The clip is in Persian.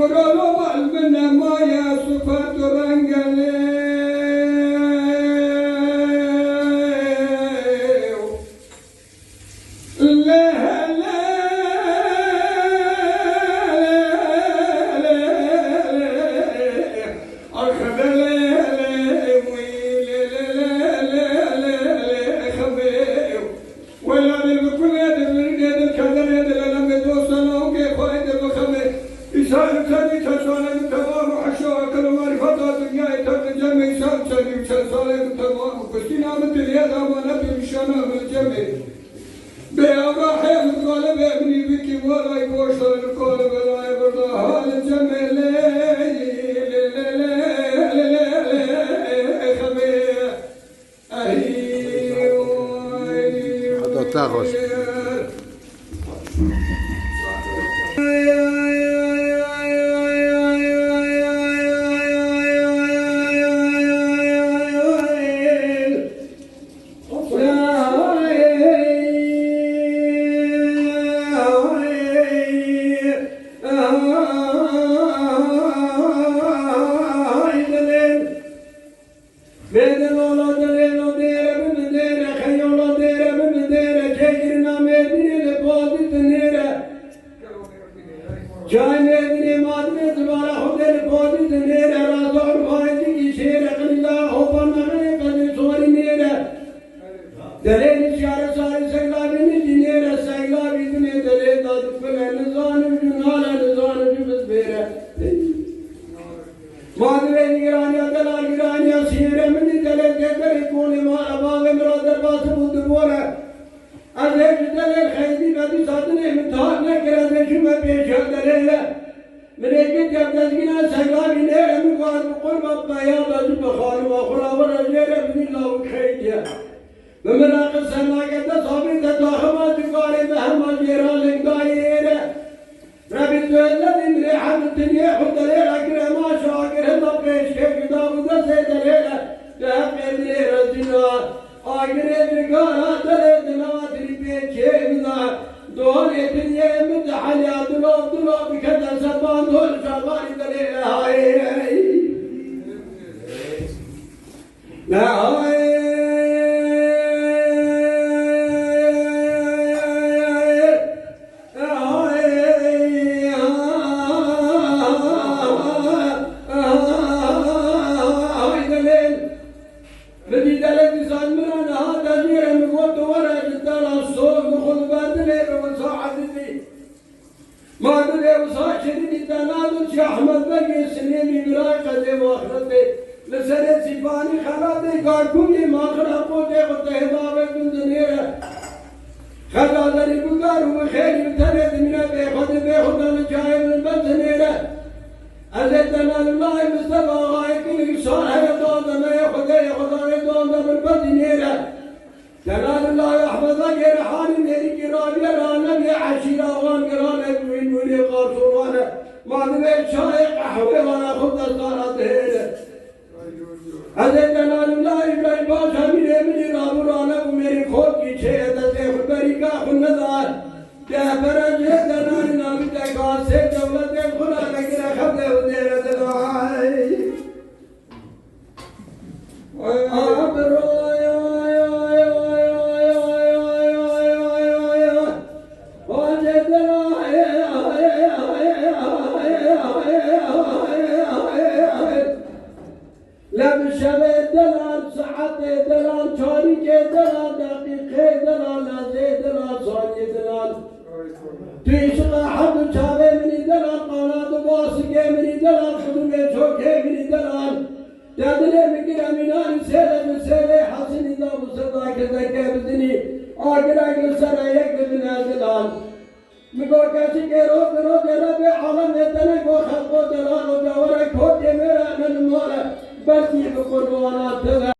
Kur'an-ı Almine maya sıfat rengeli سنی چه ساله تمام کشتی نام دنیا دامانه پیشانه جمعه به آقای مطالب ابنی بکی مولای گوشتان کال بلای برده حال جمعه Tachos. Can edine madde duvara hodel kodi denere razor faidi ki şehre kılda hopanare kadir sori nere dere şare sari seglabini dinere seglabini dere dadık böyle zanı günhala zanı cübüz bere madde giraniya dela giraniya şehre mini dele dere koni mara bağ emrader bası budur bora Azek dele khaydi badi sadne imtihan ne kere şüme peşadele Meleket yaptığına selam iner mi var kurban bayağı bakar ve khurabar yer billah khaydiya ve menaqib senakette sabit dahama dikare mehmal yeralin daire Rabbi tüellezin rihat dünya hudale akrema şakir da peş ke kitabında seydele tehak edile razina agire digara dele dinatri peçe mina doğal etin yemid hayat dula bir kadar zaman dol şabani dele hay la hay مادر وصاشدين التنادل شي احمد بقي سنين براقه واخرته لسنه سيفاني خلاده كاركوني ما خرقوا ده تهداب من دنيا خلاده بقار وخير تند من بيخد الجاي من بدنيره أزدنا الله مصطفى غايك الإكسار هي دون ما ياخذ دون من بدنيره جلال الله أحمد غير حال نيري كرامي رانا يا عشيرة وان كرامي ولي قارصور وانا ما نبي شايق أحوي وانا خد الصارات هيدا هذا جلال الله إبراهيم باشا مني رابو رانا وميري خود کی چھے تسیف بریکا خندار کیا فرج ہے جلال نامی تکا سے دولت خدا لگرہ خبر ودیر دلائے آپ رویا لب شب دلال ساعت دلال چاری کے دلال دقیقے دلال لحظے دلال ثانیے دلال تو عشق حد چاوے منی دلال قانات واسقے منی دلال خدمے چھوکے منی دلال تدلے مگر امینان سیلے حسنی دا مصدا کے ذکر بدنی آگر آگر سر ایک بنا دلال مگو کسی کے روک رب عالم اتنے کو خلق و دلال و جاورہ کھوٹے میرا من مالا بلکہ قربانات